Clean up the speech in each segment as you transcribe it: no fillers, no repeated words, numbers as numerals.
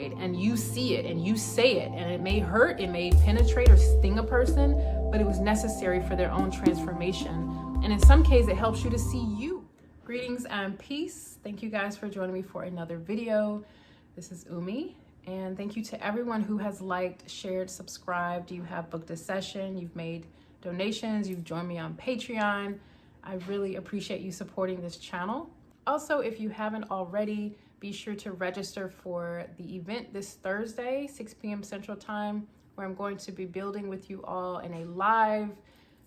and you see it and you say it, and it may hurt, it may penetrate or sting a person, but it was necessary for their own transformation. And in some cases, it helps you to see you. Greetings and peace. Thank you guys for joining me for another video. This is Umi, and thank you to everyone who has liked, shared, subscribed. You have booked a session, you've made donations, you've joined me on Patreon. I really appreciate you supporting this channel. Also, if you haven't already, be sure to register for the event this Thursday, 6 p.m. Central Time, where I'm going to be building with you all in a live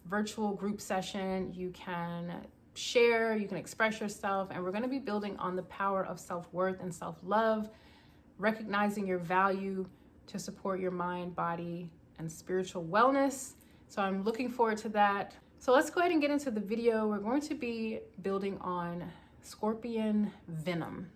virtual group session. You can share, you can express yourself, and we're going to be building on the power of self-worth and self-love, recognizing your value to support your mind, body, and spiritual wellness. So I'm looking forward to that. So let's go ahead and get into the video. We're going to be building on Scorpion Venom.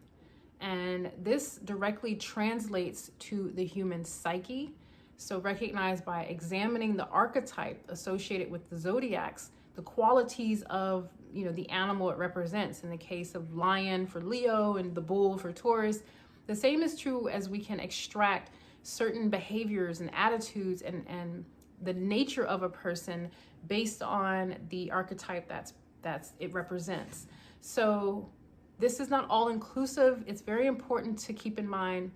And this directly translates to the human psyche. So recognize by examining the archetype associated with the zodiacs, the qualities of, the animal it represents. In the case of lion for Leo and the bull for Taurus, the same is true as we can extract certain behaviors and attitudes and the nature of a person based on the archetype that's it represents. So this is not all inclusive. It's very important to keep in mind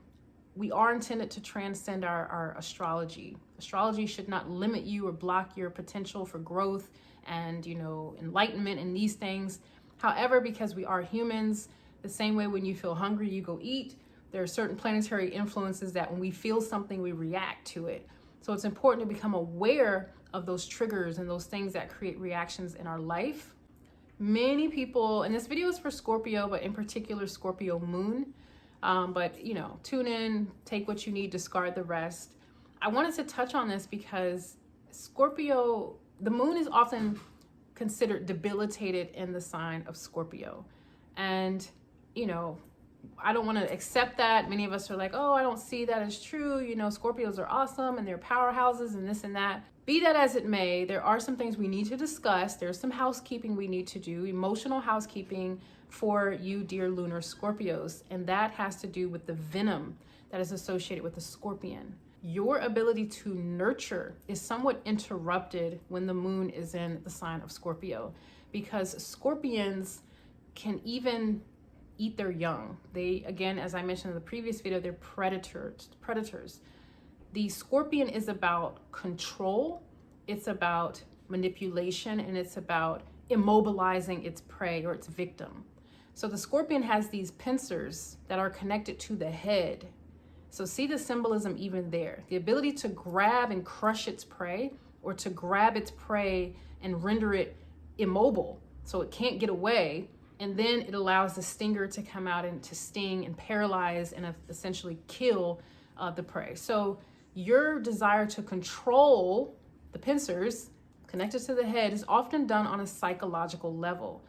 we are intended to transcend our astrology. Astrology should not limit you or block your potential for growth and enlightenment in these things. However, because we are humans, the same way when you feel hungry, you go eat. There are certain planetary influences that when we feel something, we react to it. So it's important to become aware of those triggers and those things that create reactions in our life. Many people, and this video is for Scorpio, but in particular Scorpio moon. But tune in, take what you need, discard the rest. I wanted to touch on this because Scorpio, the moon is often considered debilitated in the sign of Scorpio. And, I don't want to accept that. Many of us are like, oh, I don't see that as true. Scorpios are awesome and they're powerhouses and this and that. Be that as it may, there are some things we need to discuss. There's some housekeeping we need to do, emotional housekeeping for you, dear lunar Scorpios. And that has to do with the venom that is associated with the scorpion. Your ability to nurture is somewhat interrupted when the moon is in the sign of Scorpio, because scorpions can even eat their young. They, again, as I mentioned in the previous video, they're predators. The scorpion is about control, it's about manipulation, and it's about immobilizing its prey or its victim. So the scorpion has these pincers that are connected to the head. So see the symbolism even there. The ability to grab and crush its prey, or to grab its prey and render it immobile so it can't get away. And then it allows the stinger to come out and to sting and paralyze and essentially kill the prey. So your desire to control the pincers connected to the head is often done on a psychological level.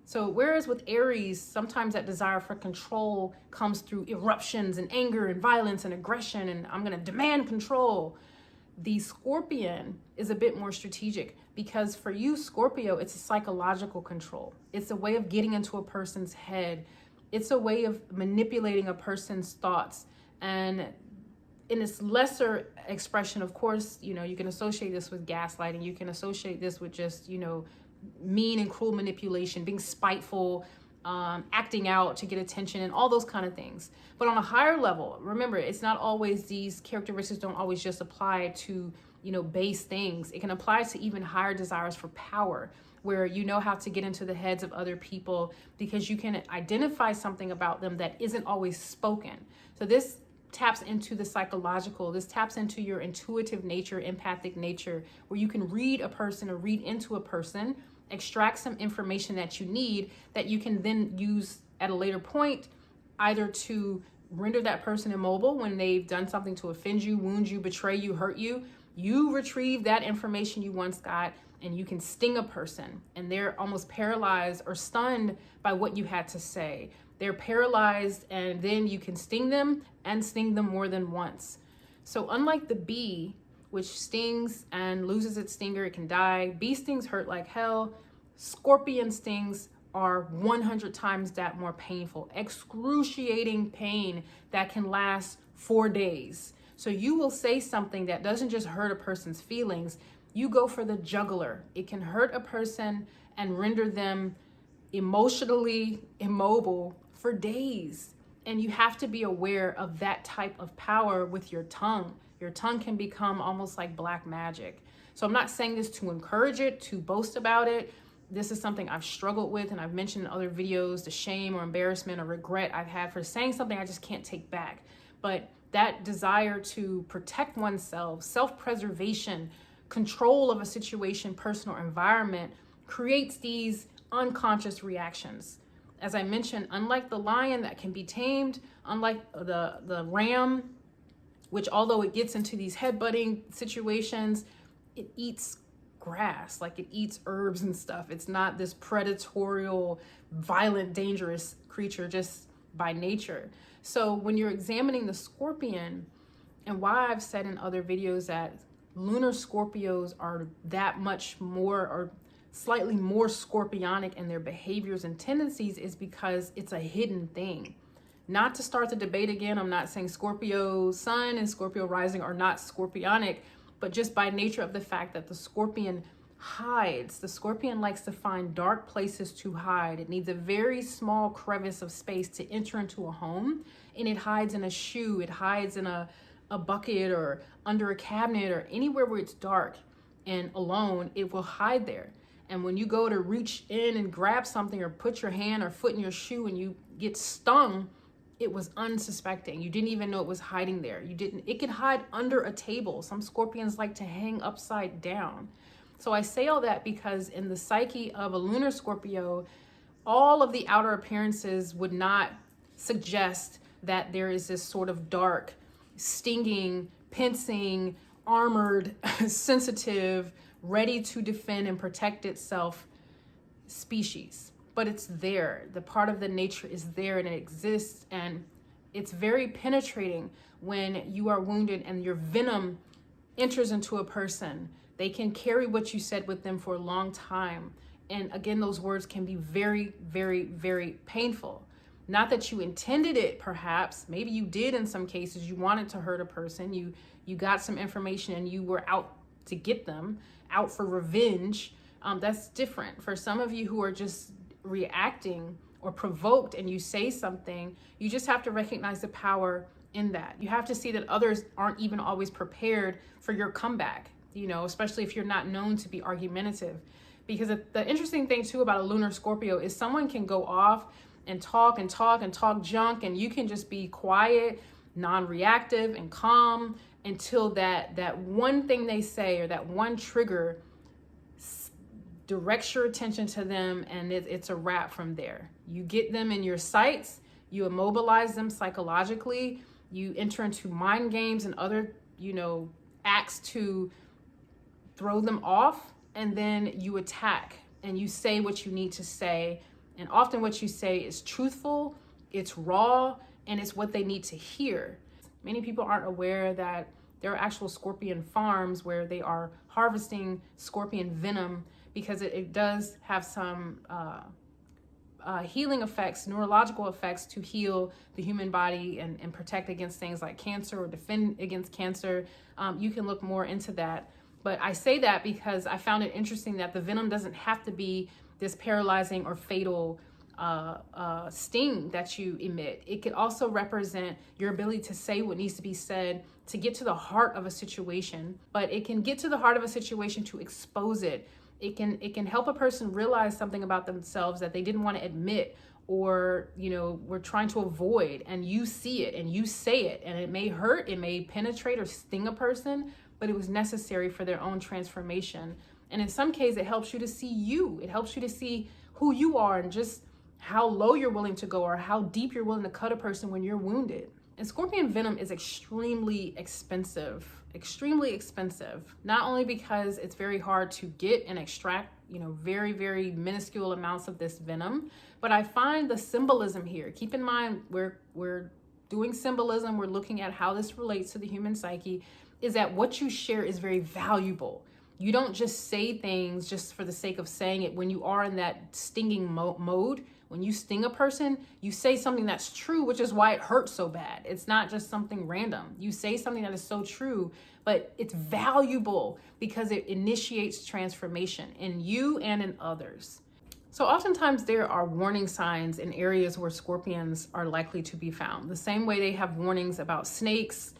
So whereas with Aries, sometimes that desire for control comes through eruptions and anger and violence and aggression, and I'm going to demand control. The Scorpion is a bit more strategic, because for you, Scorpio, it's a psychological control. It's a way of getting into a person's head. It's a way of manipulating a person's thoughts. And in its lesser expression, of course, you can associate this with gaslighting. You can associate this with just, mean and cruel manipulation, being spiteful, acting out to get attention, and all those kind of things. But on a higher level, remember, it's not always, these characteristics don't always just apply to, base things. It can apply to even higher desires for power, where you know how to get into the heads of other people because you can identify something about them that isn't always spoken. So this taps into the psychological, this taps into your intuitive nature, empathic nature, where you can read a person or read into a person, extract some information that you need that you can then use at a later point, either to render that person immobile when they've done something to offend you, wound you, betray you, hurt you. You retrieve that information you once got and you can sting a person, and they're almost paralyzed or stunned by what you had to say. They're paralyzed, and then you can sting them and sting them more than once. So unlike the bee, which stings and loses its stinger, it can die. Bee stings hurt like hell. Scorpion stings are 100 times that more painful, excruciating pain that can last 4 days. So you will say something that doesn't just hurt a person's feelings. You go for the jugular. It can hurt a person and render them emotionally immobile for days. And you have to be aware of that type of power with your tongue. Your tongue can become almost like black magic. So I'm not saying this to encourage it, to boast about it. This is something I've struggled with, and I've mentioned in other videos, the shame or embarrassment or regret I've had for saying something I just can't take back. But that desire to protect oneself, self-preservation, control of a situation, person, or environment creates these unconscious reactions. As I mentioned, unlike the lion that can be tamed, unlike the ram, which although it gets into these headbutting situations, it eats grass, like it eats herbs and stuff. It's not this predatorial, violent, dangerous creature just by nature. So when you're examining the scorpion, and why I've said in other videos that lunar Scorpios are that much more or slightly more scorpionic in their behaviors and tendencies, is because it's a hidden thing. Not to start the debate again, I'm not saying Scorpio sun and Scorpio rising are not scorpionic, but just by nature of the fact that the scorpion hides. The scorpion likes to find dark places to hide. It needs a very small crevice of space to enter into a home, and it hides in a shoe, it hides in a bucket or under a cabinet or anywhere where it's dark and alone, it will hide there. And when you go to reach in and grab something or put your hand or foot in your shoe and you get stung, it was unsuspecting. You didn't even know it was hiding there. It could hide under a table. Some scorpions like to hang upside down. So I say all that because in the psyche of a lunar Scorpio, all of the outer appearances would not suggest that there is this sort of dark, stinging, pincing, armored, sensitive, ready to defend and protect itself species. But it's there. The part of the nature is there and it exists, and it's very penetrating when you are wounded and your venom enters into a person. They can carry what you said with them for a long time. And again, those words can be very, very, very painful. Not that you intended it, perhaps. Maybe you did in some cases. You wanted to hurt a person. You got some information and you were out to get them, out for revenge. That's different. For some of you who are just reacting or provoked and you say something, you just have to recognize the power in that. You have to see that others aren't even always prepared for your comeback, especially if you're not known to be argumentative. Because the interesting thing too about a lunar Scorpio is someone can go off and talk junk, and you can just be quiet, non-reactive and calm until that one thing they say or that one trigger directs your attention to them, and it's a wrap from there. You get them in your sights, you immobilize them psychologically, you enter into mind games and other, acts to throw them off, and then you attack and you say what you need to say. And often what you say is truthful, it's raw, and it's what they need to hear. Many people aren't aware that there are actual scorpion farms where they are harvesting scorpion venom, because it does have some healing effects, neurological effects to heal the human body and protect against things like cancer or defend against cancer. You can look more into that. But I say that because I found it interesting that the venom doesn't have to be this paralyzing or fatal sting that you emit. It could also represent your ability to say what needs to be said to get to the heart of a situation, but it can get to the heart of a situation to expose it. It can help a person realize something about themselves that they didn't want to admit or, were trying to avoid, and you see it and you say it, and it may hurt, it may penetrate or sting a person, but it was necessary for their own transformation. And in some cases, it helps you to see you. It helps you to see who you are and just how low you're willing to go or how deep you're willing to cut a person when you're wounded. And scorpion venom is extremely expensive, not only because it's very hard to get and extract, very, very minuscule amounts of this venom, but I find the symbolism here. Keep in mind, we're doing symbolism. We're looking at how this relates to the human psyche, is that what you share is very valuable. You don't just say things just for the sake of saying it. When you are in that stinging mode, When you sting a person, you say something that's true, which is why it hurts so bad. It's not just something random. You say something that is so true, but it's valuable because it initiates transformation in you and in others. So oftentimes there are warning signs in areas where scorpions are likely to be found. The same way they have warnings about snakes.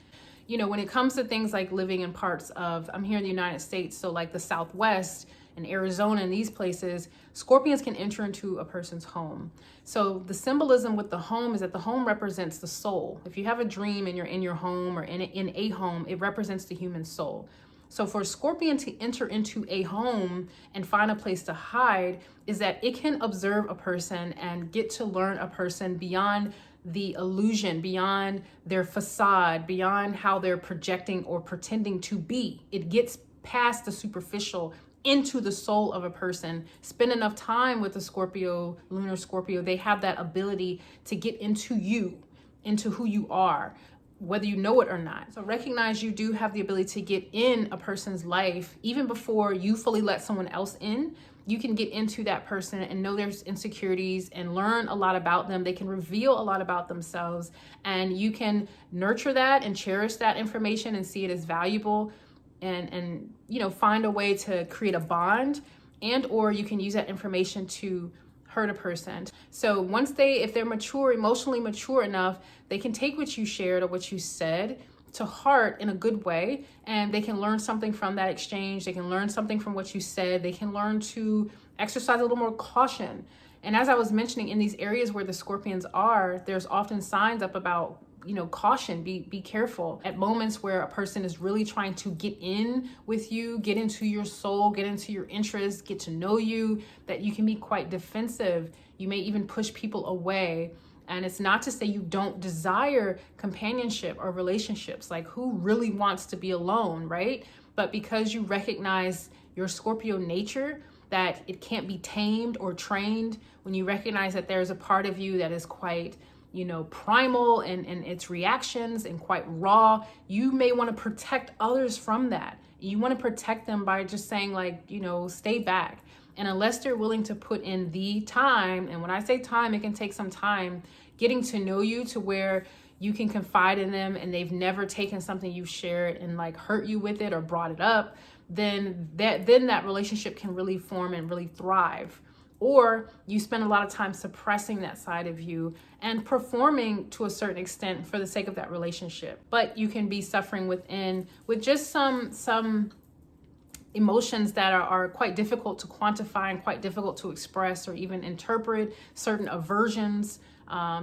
You know, when it comes to things like living in parts of, I'm here in the United States, so like the Southwest and Arizona and these places, scorpions can enter into a person's home. So the symbolism with the home is that the home represents the soul. If you have a dream and you're in your home or in a home, it represents the human soul. So for a scorpion to enter into a home and find a place to hide is that it can observe a person and get to learn a person beyond the illusion, beyond their facade, beyond how they're projecting or pretending to be. It gets past the superficial into the soul of a person. Spend enough time with the Scorpio, lunar Scorpio, they have that ability to get into you, into who you are, whether you know it or not. So recognize you do have the ability to get in a person's life even before you fully let someone else in. You can get into that person and know their insecurities and learn a lot about them. They can reveal a lot about themselves, and you can nurture that and cherish that information and see it as valuable, and you know, find a way to create a bond, and or you can use that information to hurt a person. So once if they're mature, emotionally mature enough, they can take what you shared or what you said to heart in a good way, and they can learn something from that exchange. They can learn something from what you said. They can learn to exercise a little more caution. And as I was mentioning, in these areas where the scorpions are, there's often signs up about, you know, caution, be careful at moments where a person is really trying to get in with you, get into your soul, get into your interests, get to know you, that you can be quite defensive. You may even push people away. And it's not to say you don't desire companionship or relationships. Like, who really wants to be alone, right? But because you recognize your Scorpio nature, that it can't be tamed or trained, when you recognize that there's a part of you that is quite, you know, primal in its reactions and quite raw, you may want to protect others from that. You want to protect them by just saying, like, you know, stay back. And unless they're willing to put in the time, and when I say time, it can take some time, getting to know you to where you can confide in them and they've never taken something you've shared and like hurt you with it or brought it up, then that relationship can really form and really thrive. Or you spend a lot of time suppressing that side of you and performing to a certain extent for the sake of that relationship. But you can be suffering within with just some emotions that are quite difficult to quantify and quite difficult to express or even interpret, certain aversions,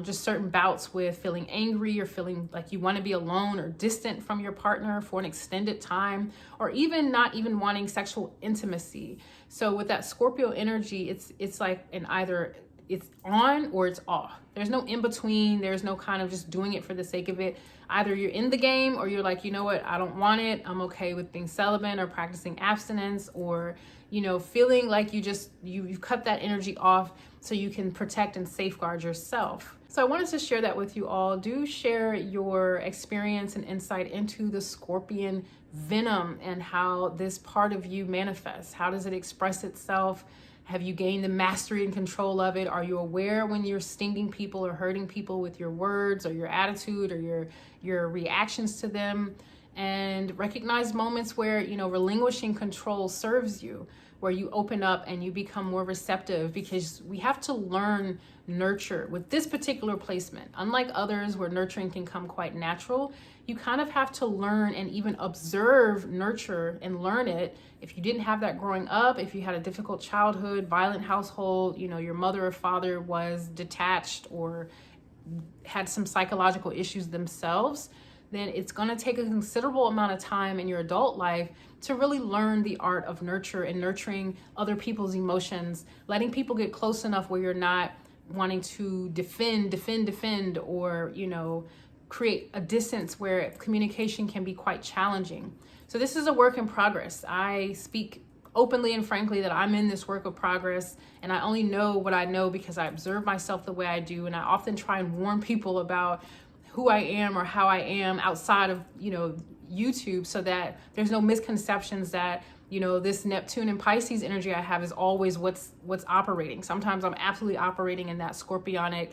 just certain bouts with feeling angry or feeling like you want to be alone or distant from your partner for an extended time, or even not even wanting sexual intimacy. So with that Scorpio energy, it's like either it's on or it's off. There's no in between. There's no kind of just doing it for the sake of it. Either you're in the game or you're like, you know what, I don't want it. I'm okay with being celibate or practicing abstinence, or, you know, feeling like you've cut that energy off so you can protect and safeguard yourself. So I wanted to share that with you all. Do share your experience and insight into the Scorpion venom and how this part of you manifests. How does it express itself? Have you gained the mastery and control of it? Are you aware when you're stinging people or hurting people with your words or your attitude or your reactions to them? And recognize moments where, you know, relinquishing control serves you, where you open up and you become more receptive, because we have to learn nurture with this particular placement. Unlike others where nurturing can come quite natural, you kind of have to learn and even observe nurture and learn it. If you didn't have that growing up, if you had a difficult childhood, violent household, you know, your mother or father was detached or had some psychological issues themselves, then it's going to take a considerable amount of time in your adult life to really learn the art of nurture and nurturing other people's emotions, letting people get close enough where you're not wanting to defend, or, you know, create a distance where communication can be quite challenging. So this is a work in progress. I speak openly and frankly that I'm in this work of progress, and I only know what I know because I observe myself the way I do, and I often try and warn people about who I am or how I am outside of, you know, YouTube so that there's no misconceptions that, you know, this Neptune and Pisces energy I have is always what's operating. Sometimes I'm absolutely operating in that scorpionic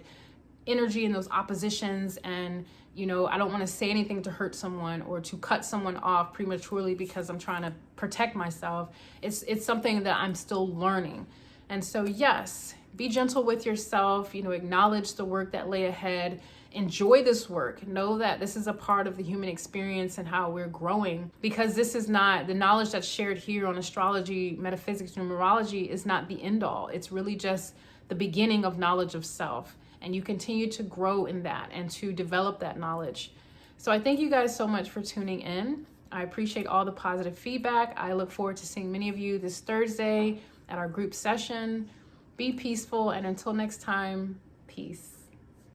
energy and those oppositions, and you know, I don't want to say anything to hurt someone or to cut someone off prematurely because I'm trying to protect myself. It's something that I'm still learning. And so yes, be gentle with yourself, you know, acknowledge the work that lay ahead. Enjoy this work. Know that this is a part of the human experience and how we're growing, because this is not the knowledge that's shared here on astrology, metaphysics, numerology is not the end all. It's really just the beginning of knowledge of self. And you continue to grow in that and to develop that knowledge. So I thank you guys so much for tuning in. I appreciate all the positive feedback. I look forward to seeing many of you this Thursday at our group session. Be peaceful, and until next time, peace.